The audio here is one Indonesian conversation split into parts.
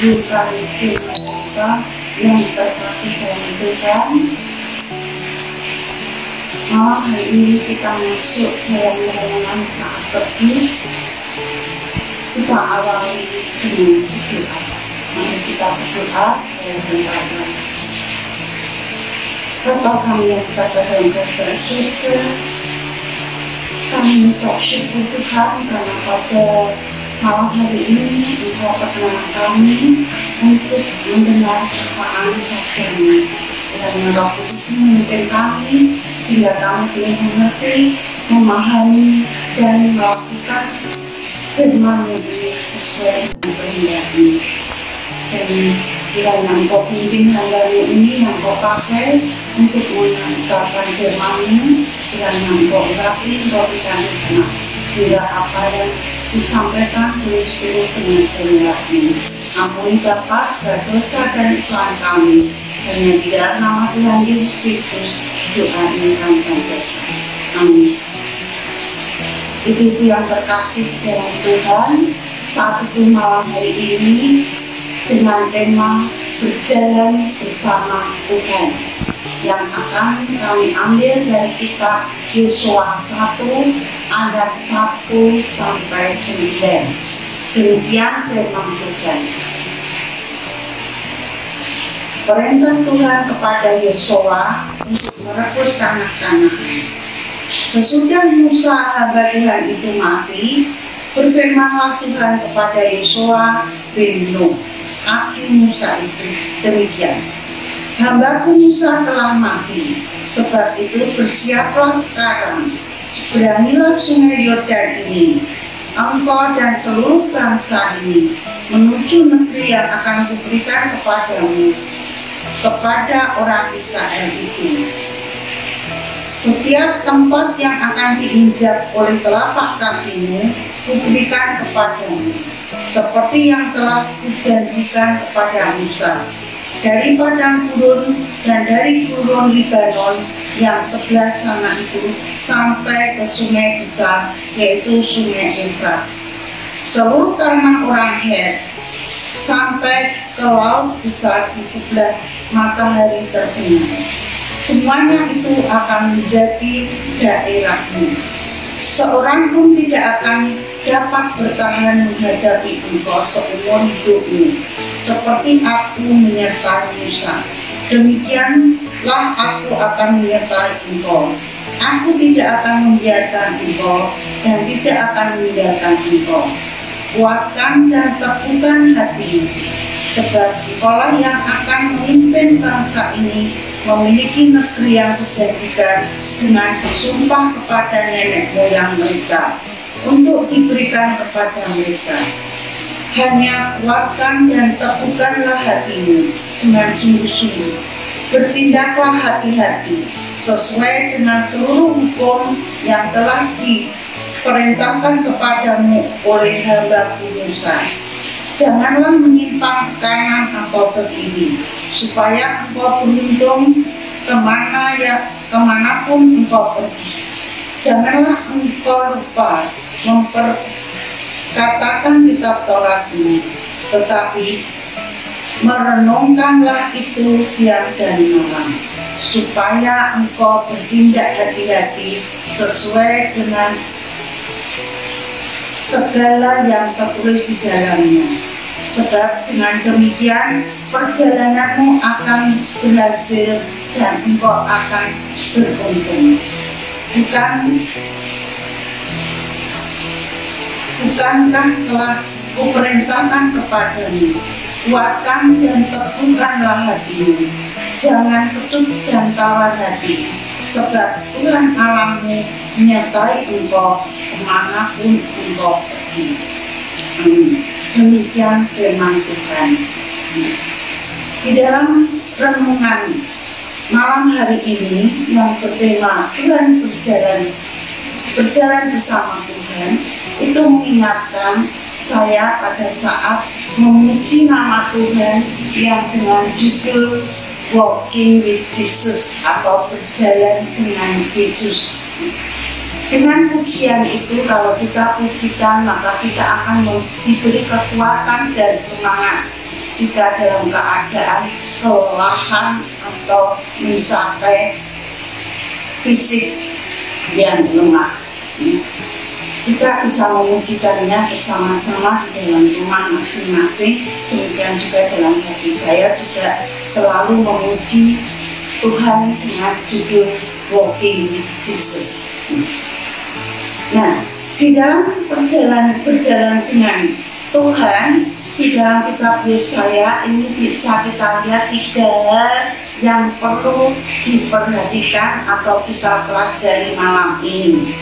Ibu kami cinta yang terkasih dalam Tuhan. Malam hari ini kita masuk dalam renungan saat teduh. Kita awali dengan berdoa. Mari kita berdoa dalam renungan. Bapa kami yang berada dalam surga, kami minta syukur Tuhan karena pada malam hari ini Engkau perkenan kami untuk mendengar firman sabda-Mu. Kiranya Roh Kudus memimpin kami sehingga kami boleh mengerti, memahami dan melakukan firman-Mu ini sesuai dengan kehendak-Mu. Dan kiranya Engkau pimpin hamba-Mu ini yang Engkau pakai untuk mengucapkan firman-Mu. Kiranya Engkau urapi, Engkau berikan hikmat sehingga apa yang disampaikan oleh Spirit dengan kehendak-Mu. Ampuni Bapa segala dosa dan kesalahan kami. Hanya di dalam nama Tuhan Yesus Kristus doa ini kami sampaikan. Amin. Ibu-ibu yang terkasih dalam Tuhan, saat itu malam hari ini dengan tema berjalan bersama Tuhan yang akan kami ambil dari kitab Yosua 1 ayat 1 sampai 9. Demikian firman Tuhan. Perintah Tuhan kepada Yosua untuk merebut tanah Kanaan. Sesudah Musa hamba Tuhan itu mati, berfirmanlah Tuhan kepada Yosua bin Nun, aki Musa itu, demikian. Hambaku Musa telah mati, sebab itu bersiaplah sekarang, seberangilah sungai Yordan ini, engkau dan seluruh bangsa ini, menuju negeri yang akan kuberikan kepadamu, kepada orang Israel itu. Setiap tempat yang akan diinjak oleh telapak kakimu, kuberikan kepadamu, seperti yang telah kujanjikan kepada Musa. Dari padang gurun dan dari gurun Libanon yang sebelah sana itu sampai ke sungai besar, yaitu sungai Efrat, seluruh tanah orang Het, sampai ke laut besar di sebelah matahari terbenam. Semuanya itu akan menjadi daerahmu. Seorang pun tidak akan dapat bertahan menghadapi engkau seumur hidupmu, seperti aku menyertai Musa. Demikianlah aku akan menyertai engkau. Aku tidak akan membiarkan engkau dan tidak akan meninggalkan engkau. Kuatkan dan teguhkan hatimu, sebab engkaulah yang akan memimpin bangsa ini memiliki negeri yang kujanjikan dengan bersumpah kepada nenek moyang mereka untuk diberikan kepada mereka. Hanya kuatkan dan teguhkanlah hatimu dengan sungguh-sungguh. Bertindaklah hati-hati sesuai dengan seluruh hukum yang telah diperintahkan kepadamu oleh hambaku Musa. Janganlah menyimpang ke kanan atau ke kiri, supaya engkau beruntung kemanapun engkau pergi. Janganlah engkau lupa memperkatakan kitab Taurat ini, tetapi merenungkanlah itu siang dan malam, supaya engkau bertindak hati-hati sesuai dengan segala yang tertulis di dalamnya. Sebab dengan demikian perjalananmu akan berhasil dan engkau akan beruntung. Bukankah telah kuperintahkan kepadamu, kuatkan dan teguhkanlah hatimu, jangan ketuk dan tawar hati, sebab Tuhan Allahmu menyertai engkau kemanapun engkau pergi. Amin. Demikian firman Tuhan. Di dalam renungan malam hari ini yang bertema Tuhan berjalan bersama Tuhan, itu mengingatkan saya pada saat memuji nama Tuhan yang dengan judul Walking with Jesus atau berjalan dengan Yesus. Dengan pujian itu, kalau kita pujikan, maka kita akan diberi kekuatan dan semangat jika dalam keadaan kelelahan atau mencapai fisik yang lemah. Kita bisa memujikannya bersama-sama di dalam rumah masing-masing. Demikian juga dalam hati saya juga selalu memuji Tuhan dengan judul Walking with Jesus. Nah, di dalam berjalan dengan Tuhan, di dalam kitab Yesaya ini bisa kita lihat 3 hal yang perlu diperhatikan atau kita pelajari malam ini.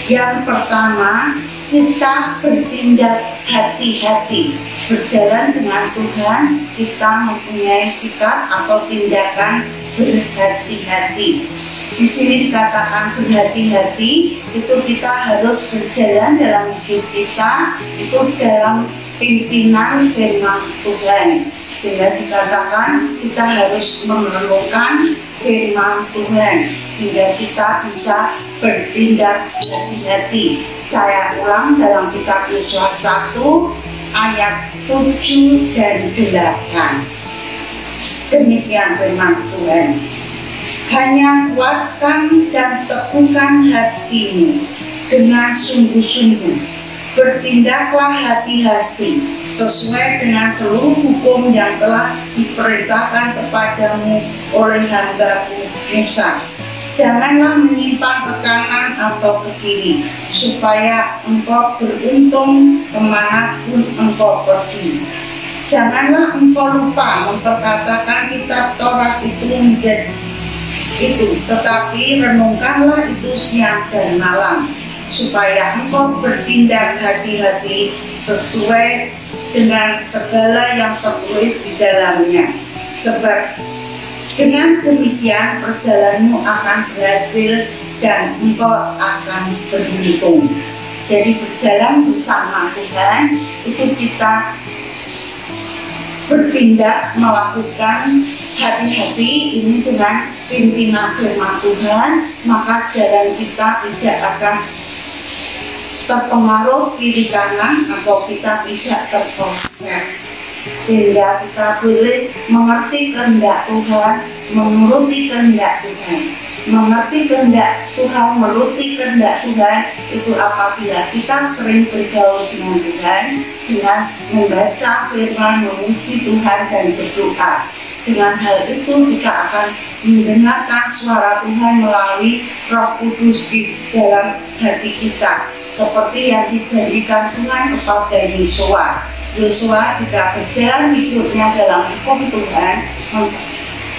Yang pertama, kita bertindak hati-hati. Berjalan dengan Tuhan, kita mempunyai sikap atau tindakan berhati-hati. Di sini dikatakan berhati-hati, itu kita harus berjalan dalam hidup kita, itu dalam pimpinan firman Tuhan. Sehingga dikatakan kita harus memerlukan firman Tuhan, sehingga kita bisa bertindak hati-hati. Saya ulang dalam kitab Yesaya 1 ayat 7 dan 8. Demikian firman Tuhan. Hanya kuatkan dan teguhkan hatimu dengan sungguh-sungguh. Bertindaklah hati-hati sesuai dengan seluruh hukum yang telah diperintahkan kepadamu oleh hamba-Ku Musa. Janganlah menyimpang ke kanan atau ke kiri, supaya engkau beruntung kemanapun engkau pergi. Janganlah engkau lupa memperkatakan kitab Taurat itu menjadi itu, tetapi renungkanlah itu siang dan malam, supaya engkau bertindak hati-hati sesuai dengan segala yang tertulis di dalamnya. Sebab dengan demikian perjalananmu akan berhasil dan engkau akan beruntung. Jadi berjalan bersama Tuhan itu kita bertindak melakukan hati-hati ini dengan pimpinan firman Tuhan, maka jalan kita tidak akan terpengaruh kiri kanan atau kita tidak terproses, sehingga kita boleh mengerti kehendak Tuhan, menuruti kehendak Tuhan. Mengerti kehendak Tuhan, menuruti kehendak Tuhan itu apabila kita sering bergaul dengan Tuhan, dengan membaca firman, memuji Tuhan dan berdoa. Dengan hal itu kita akan mendengarkan suara Tuhan melalui Roh Kudus di dalam hati kita, seperti yang dijanjikan Tuhan kepada Yosua. Yosua jika berjalan hidupnya dalam hukum Tuhan,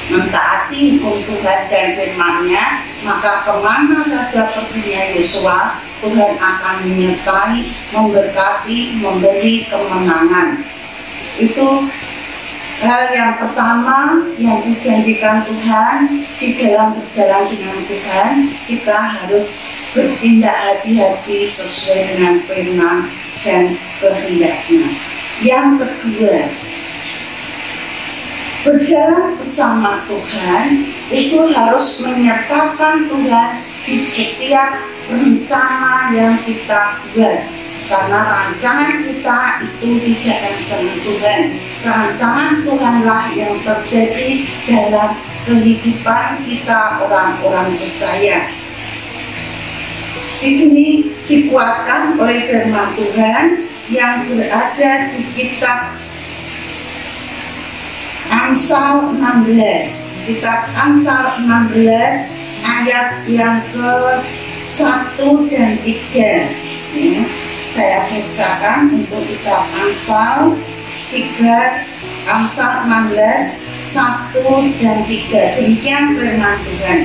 mentaati hukum Tuhan dan firman-Nya, maka kemana saja perginya Yosua, Tuhan akan menyertai, memberkati, memberi kemenangan. Itu hal yang pertama yang dijanjikan Tuhan di dalam berjalan dengan Tuhan. Kita harus bertindak hati-hati sesuai dengan firman dan kehendak-Nya. Yang kedua, berjalan bersama Tuhan itu harus menyertakan Tuhan di setiap rencana yang kita buat. Karena rancangan kita itu tidak rancangan Tuhan. Rancangan Tuhanlah yang terjadi dalam kehidupan kita orang-orang percaya. Di sini dikuatkan oleh firman Tuhan yang berada di kitab Amsal 16. Kitab Amsal 16 ayat yang ke-1 dan 3. Ya. Saya bacakan untuk kitab Amsal 3, Amsal 16, 1 dan 3. Demikian firman Tuhan.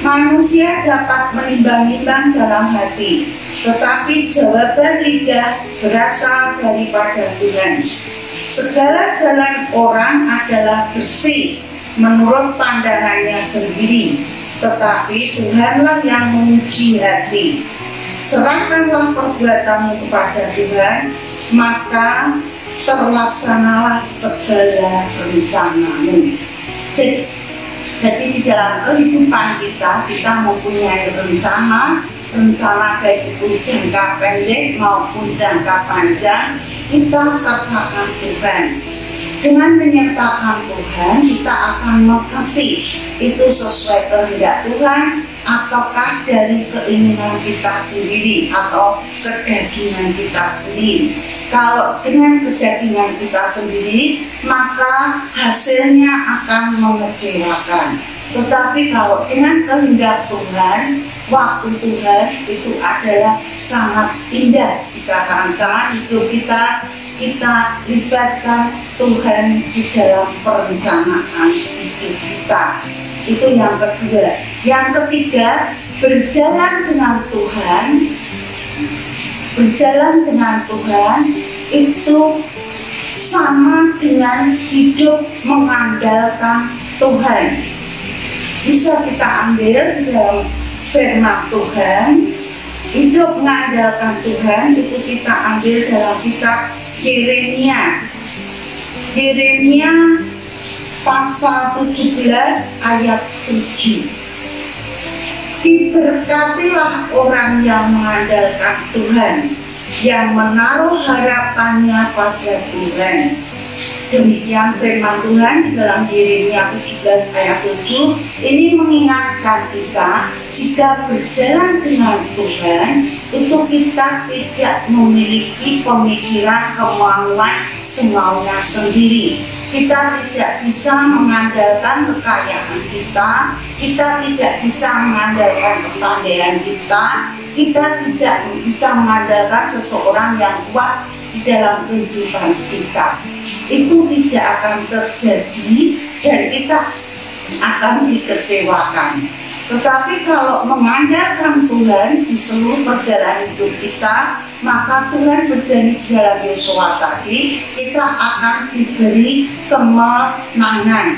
Manusia dapat menimbang-nimbang dalam hati, tetapi jawaban lidah berasal daripada Tuhan. Segala jalan orang adalah bersih menurut pandangannya sendiri, tetapi Tuhanlah yang menguji hati. Serahkanlah perbuatanmu kepada Tuhan, maka terlaksanalah segala rencanamu. Jadi di dalam kehidupan kita mempunyai rencana baik itu jangka pendek maupun jangka panjang, kita serahkan Tuhan. Dengan menyertakan Tuhan, kita akan mengerti itu sesuai kehendak Tuhan ataukah dari keinginan kita sendiri atau kedagingan kita sendiri. Kalau dengan kedagingan kita sendiri, maka hasilnya akan mengecewakan. Tetapi kalau dengan kehendak Tuhan, waktu Tuhan itu adalah sangat indah. Jika rancangan hidup kita libatkan Tuhan di dalam perencanaan hidup kita. Itu yang kedua. Yang ketiga, berjalan dengan Tuhan. Berjalan dengan Tuhan itu sama dengan hidup mengandalkan Tuhan. Bisa kita ambil di dalam firman Tuhan, hidup mengandalkan Tuhan itu kita ambil dalam kitab Yeremia pasal 17 ayat 7. Diberkatilah orang yang mengandalkan Tuhan, yang menaruh harapannya pada Tuhan. Demikian firman Tuhan di dalam Yeremia 17 ayat 7. Ini mengingatkan kita, jika berjalan dengan Tuhan, itu kita tidak memiliki pemikiran kemauan semaunya sendiri. Kita tidak bisa mengandalkan kekayaan kita tidak bisa mengandalkan kepandaian kita tidak bisa mengandalkan seseorang yang kuat di dalam kehidupan kita. Itu tidak akan terjadi dan kita akan dikecewakan. Tetapi kalau mengandalkan Tuhan di seluruh perjalanan hidup kita, maka Tuhan berjanji dalam Yosua tadi, kita akan diberi kemenangan.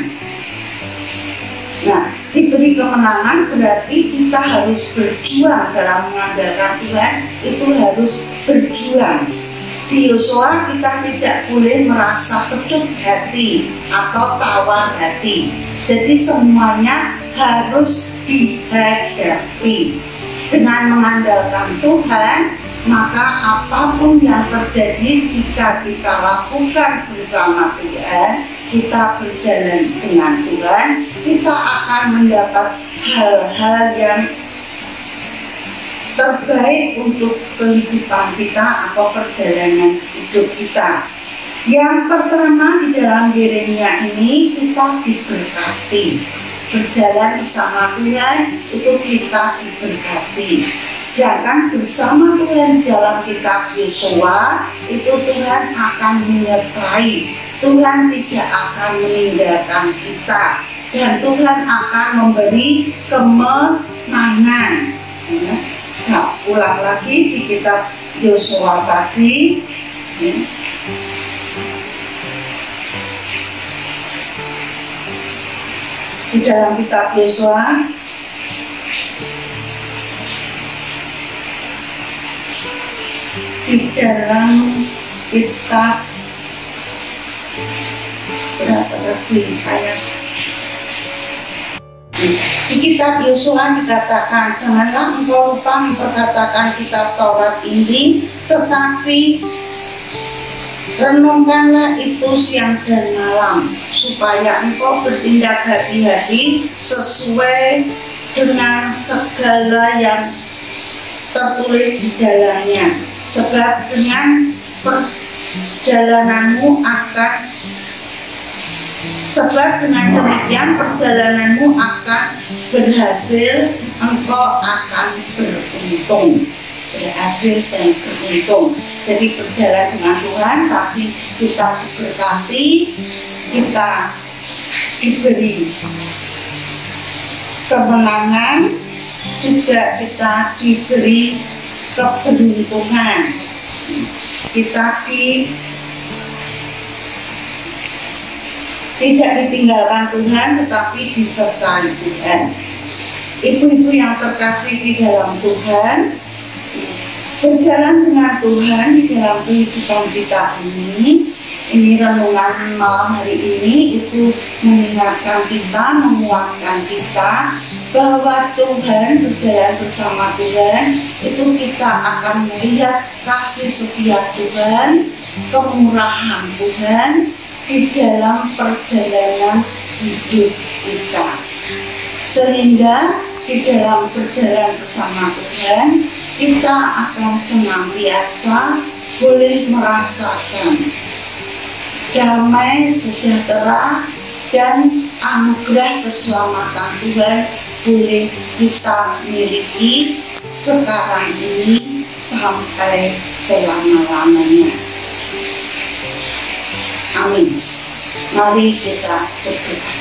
Nah, diberi kemenangan berarti kita harus berjuang dalam mengandalkan Tuhan, itu harus berjuang. Di Yosua kita tidak boleh merasa kecut hati atau tawar hati. Jadi semuanya harus dihadapi. Dengan mengandalkan Tuhan, maka apapun yang terjadi jika kita lakukan bersama Tuhan, kita berjalan dengan Tuhan, kita akan mendapat hal-hal yang terbaik untuk kehidupan kita atau perjalanan hidup kita. Yang pertama, di dalam Yeremia ini kita diberkati. Berjalan bersama Tuhan itu kita diberkati. Sedangkan bersama Tuhan dalam kitab Yosua itu Tuhan akan menyertai. Tuhan tidak akan meninggalkan kita dan Tuhan akan memberi kemenangan. Nah, ulang lagi di kitab Yosua tadi. Di dalam kitab Yosua berapa lebih ayat di kitab Yosua dikatakan, janganlah engkau lupa memperkatakan kitab Taurat ini, tetapi renungkanlah itu siang dan malam, supaya engkau bertindak hati-hati sesuai dengan segala yang tertulis di dalamnya. Sebab dengan demikian perjalananmu akan berhasil, engkau akan beruntung. Berhasil dan beruntung. Jadi berjalan dengan Tuhan, tapi kita diberkati, kita diberi kemenangan, juga kita diberi keberuntungan. Kita tidak ditinggalkan Tuhan, tetapi disertai Tuhan. Ibu-ibu yang terkasih di dalam Tuhan, berjalan dengan Tuhan di dalam kehidupan kita ini renungan malam hari ini itu mengingatkan kita, menguatkan kita bahwa Tuhan, berjalan bersama Tuhan itu kita akan melihat kasih setia Tuhan, kemurahan Tuhan, di dalam perjalanan hidup kita, sehingga di dalam berjalan bersama Tuhan kita akan senantiasa boleh merasakan damai, sejahtera, dan anugerah keselamatan Tuhan boleh kita miliki sekarang ini sampai selama-lamanya. Amin. Mari kita berdoa.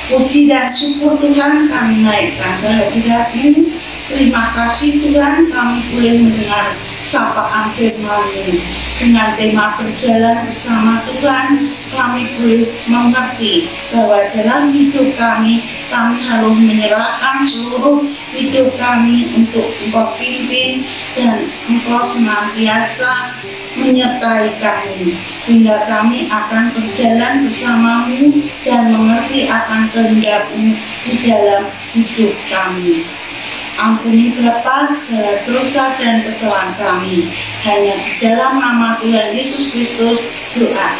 Puji dan syukur Tuhan kami naikkan ke hadirat-Mu. Terima kasih Tuhan, kami boleh mendengar sapaan firman-Mu. Dengan tema berjalan bersama Tuhan, kami boleh mengerti bahwa dalam hidup kami harus menyerahkan seluruh hidup kami untuk Engkau pimpin, dan Engkau senantiasa menyertai kami, sehingga kami akan berjalan bersama-Mu dan mengerti akan kehendak-Mu di dalam hidup kami. Ampuni lepas segala dosa dan kesalahan kami. Hanya di dalam nama Tuhan Yesus Kristus doa